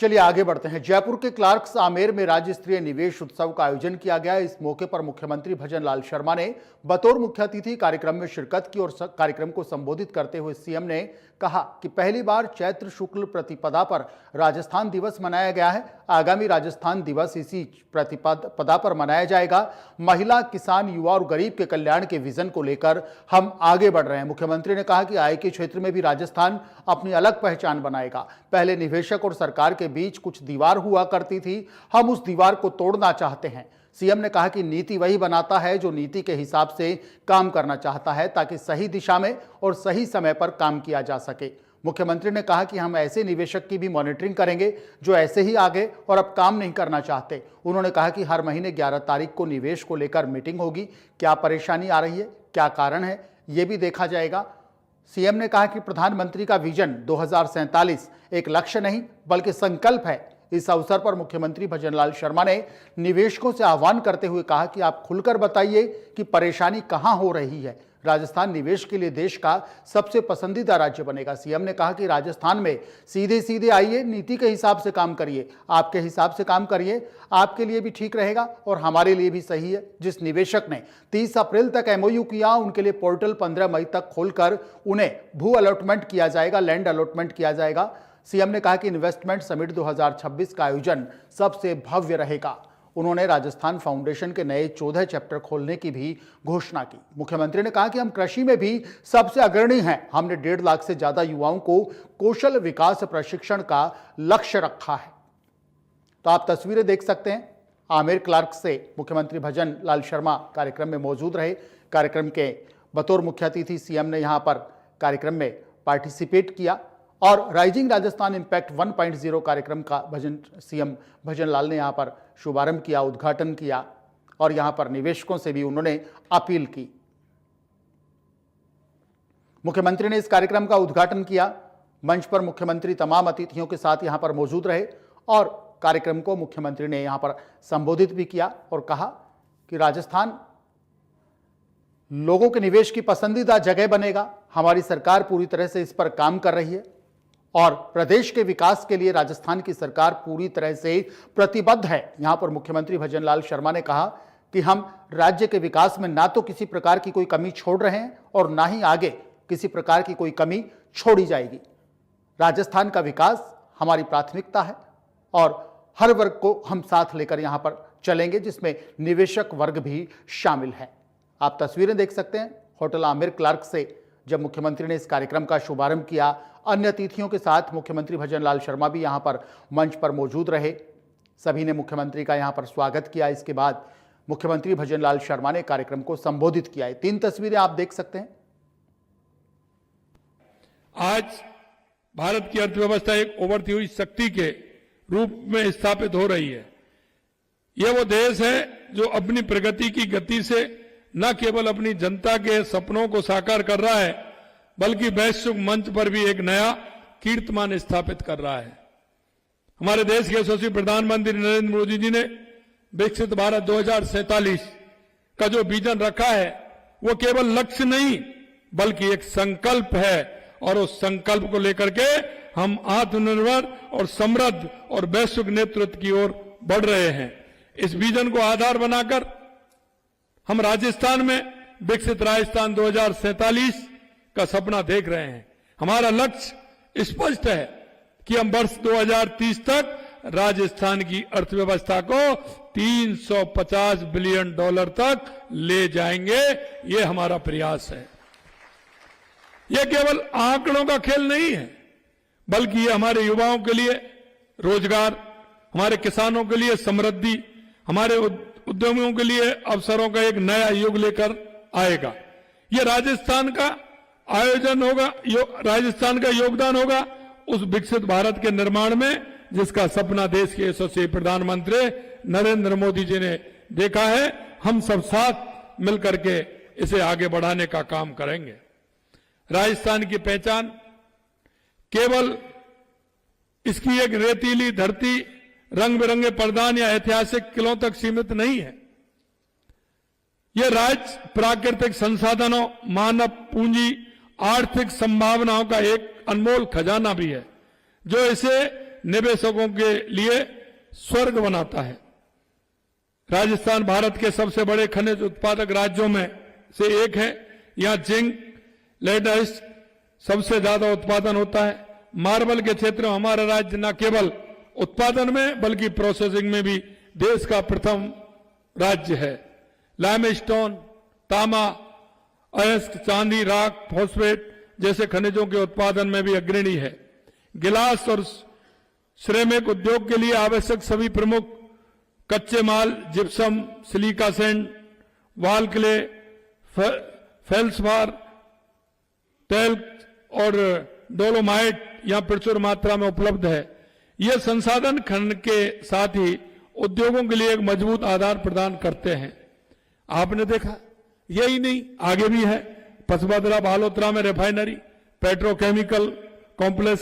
चलिए आगे बढ़ते हैं। जयपुर के क्लार्क्स आमेर में राज्य स्तरीय निवेश उत्सव का आयोजन किया गया। इस मौके पर मुख्यमंत्री भजन लाल शर्मा ने बतौर मुख्य अतिथि कार्यक्रम में शिरकत की और कार्यक्रम को संबोधित करते हुए सीएम ने कहा कि पहली बार चैत्र शुक्ल प्रतिपदा पर राजस्थान दिवस मनाया गया है। आगामी राजस्थान दिवस इसी प्रतिपदा पर मनाया जाएगा। महिला, किसान, युवा और गरीब के कल्याण के विजन को लेकर हम आगे बढ़ रहे हैं। मुख्यमंत्री ने कहा कि आय के क्षेत्र में भी राजस्थान अपनी अलग पहचान बनाएगा। पहले निवेशक और सरकार के बीच कुछ दीवार हुआ करती थी, हम उस दीवार को तोड़ना चाहते हैं। सीएम ने कहा कि नीति वही बनाता है जो नीति के हिसाब से काम करना चाहता है, ताकि सही दिशा में और सही समय पर काम किया जा सके। मुख्यमंत्री ने कहा कि हम ऐसे निवेशक की भी मॉनिटरिंग करेंगे जो ऐसे ही आगे और अब काम नहीं करना चाहते। उन्होंने कहा कि हर महीने 11 तारीख को निवेश को लेकर मीटिंग होगी। क्या परेशानी आ रही है, क्या कारण है, ये भी देखा जाएगा। सीएम ने कहा कि प्रधानमंत्री का विजन 2047 एक लक्ष्य नहीं बल्कि संकल्प है। इस अवसर पर मुख्यमंत्री भजन लाल शर्मा ने निवेशकों से आह्वान करते हुए कहा कि आप खुलकर बताइए कि परेशानी कहां हो रही है। राजस्थान निवेश के लिए देश का सबसे पसंदीदा राज्य बनेगा। सीएम ने कहा कि राजस्थान में सीधे सीधे आइए, नीति के हिसाब से काम करिए, आपके हिसाब से काम करिए, आपके लिए भी ठीक रहेगा और हमारे लिए भी सही है। जिस निवेशक ने 30 अप्रैल तक एमओयू किया, उनके लिए पोर्टल 15 मई तक खोलकर उन्हें भू अलॉटमेंट किया जाएगा, लैंड अलॉटमेंट किया जाएगा। सीएम ने कहा कि इन्वेस्टमेंट समिट 2026 का आयोजन सबसे भव्य रहेगा। उन्होंने राजस्थान फाउंडेशन के नए 14 चैप्टर खोलने की भी घोषणा की। मुख्यमंत्री ने कहा कि हम कृषि में भी सबसे अग्रणी हैं। हमने 1.5 लाख से ज्यादा युवाओं को कौशल विकास प्रशिक्षण का लक्ष्य रखा है। तो आप तस्वीरें देख सकते हैं। आमेर क्लार्क से मुख्यमंत्री भजन लाल शर्मा कार्यक्रम में मौजूद रहे। कार्यक्रम के बतौर मुख्य अतिथि सीएम ने यहां पर कार्यक्रम में पार्टिसिपेट किया और राइजिंग राजस्थान इंपैक्ट 1.0 कार्यक्रम का सीएम भजन लाल ने यहां पर शुभारंभ किया, उद्घाटन किया और यहां पर निवेशकों से भी उन्होंने अपील की। मुख्यमंत्री ने इस कार्यक्रम का उद्घाटन किया। मंच पर मुख्यमंत्री तमाम अतिथियों के साथ यहां पर मौजूद रहे और कार्यक्रम को मुख्यमंत्री ने यहां पर संबोधित भी किया और कहा कि राजस्थान लोगों के निवेश की पसंदीदा जगह बनेगा। हमारी सरकार पूरी तरह से इस पर काम कर रही है और प्रदेश के विकास के लिए राजस्थान की सरकार पूरी तरह से प्रतिबद्ध है। यहां पर मुख्यमंत्री भजन लाल शर्मा ने कहा कि हम राज्य के विकास में ना तो किसी प्रकार की कोई कमी छोड़ रहे हैं और ना ही आगे किसी प्रकार की कोई कमी छोड़ी जाएगी। राजस्थान का विकास हमारी प्राथमिकता है और हर वर्ग को हम साथ लेकर यहां पर चलेंगे, जिसमें निवेशक वर्ग भी शामिल है। आप तस्वीरें देख सकते हैं होटल आमिर क्लार्क से जब मुख्यमंत्री ने इस कार्यक्रम का शुभारंभ किया। अन्य अतिथियों के साथ मुख्यमंत्री भजन लाल शर्मा भी यहां पर मंच पर मौजूद रहे। सभी ने मुख्यमंत्री का यहां पर स्वागत किया। इसके बाद मुख्यमंत्री भजन लाल शर्मा ने कार्यक्रम को संबोधित किया। 3 तस्वीरें आप देख सकते हैं। आज भारत की अर्थव्यवस्था एक उभरती हुई शक्ति के रूप में स्थापित हो रही है। यह वो देश है जो अपनी प्रगति की गति से न केवल अपनी जनता के सपनों को साकार कर रहा है बल्कि वैश्विक मंच पर भी एक नया कीर्तिमान स्थापित कर रहा है। हमारे देश के यशस्वी प्रधानमंत्री नरेंद्र मोदी जी ने विकसित भारत 2047 का जो विजन रखा है वो केवल लक्ष्य नहीं बल्कि एक संकल्प है और उस संकल्प को लेकर के हम आत्मनिर्भर और समृद्ध और वैश्विक नेतृत्व की ओर बढ़ रहे हैं। इस विजन को आधार बनाकर हम राजस्थान में विकसित राजस्थान 2047 का सपना देख रहे हैं। हमारा लक्ष्य स्पष्ट है कि हम वर्ष 2030 तक राजस्थान की अर्थव्यवस्था को $350 बिलियन तक ले जाएंगे। ये हमारा प्रयास है। यह केवल आंकड़ों का खेल नहीं है बल्कि ये हमारे युवाओं के लिए रोजगार, हमारे किसानों के लिए समृद्धि, हमारे उद्यमियों के लिए अवसरों का एक नया युग लेकर आएगा। यह राजस्थान का आयोजन होगा, राजस्थान का योगदान होगा उस विकसित भारत के निर्माण में जिसका सपना देश के यशस्वी प्रधानमंत्री नरेंद्र मोदी जी ने देखा है। हम सब साथ मिलकर के इसे आगे बढ़ाने का काम करेंगे। राजस्थान की पहचान केवल इसकी एक रेतीली धरती, रंग बिरंगे प्रधान या ऐतिहासिक किलों तक सीमित नहीं है। यह राज्य प्राकृतिक संसाधनों, मानव पूंजी, आर्थिक संभावनाओं का एक अनमोल खजाना भी है जो इसे निवेशकों के लिए स्वर्ग बनाता है। राजस्थान भारत के सबसे बड़े खनिज उत्पादक राज्यों में से एक है। यहां जिंक, लेडाइट सबसे ज्यादा उत्पादन होता है। मार्बल के क्षेत्र में हमारा राज्य न केवल उत्पादन में बल्कि प्रोसेसिंग में भी देश का प्रथम राज्य है। लाइमस्टोन, तांबा, अयस्क, चांदी, राख, फॉस्फेट जैसे खनिजों के उत्पादन में भी अग्रणी है। गिलास और सिरेमिक उद्योग के लिए आवश्यक सभी प्रमुख कच्चे माल जिप्सम, सिलिका सैंड, वाल क्ले, फेल्सपार, तेल और डोलोमाइट यहां प्रचुर मात्रा में उपलब्ध है। यह संसाधन खनन के साथ ही उद्योगों के लिए एक मजबूत आधार प्रदान करते हैं। आपने देखा यही नहीं, आगे भी है। पचबदरा बालोतरा में रिफाइनरी, पेट्रोकेमिकल कॉम्प्लेक्स के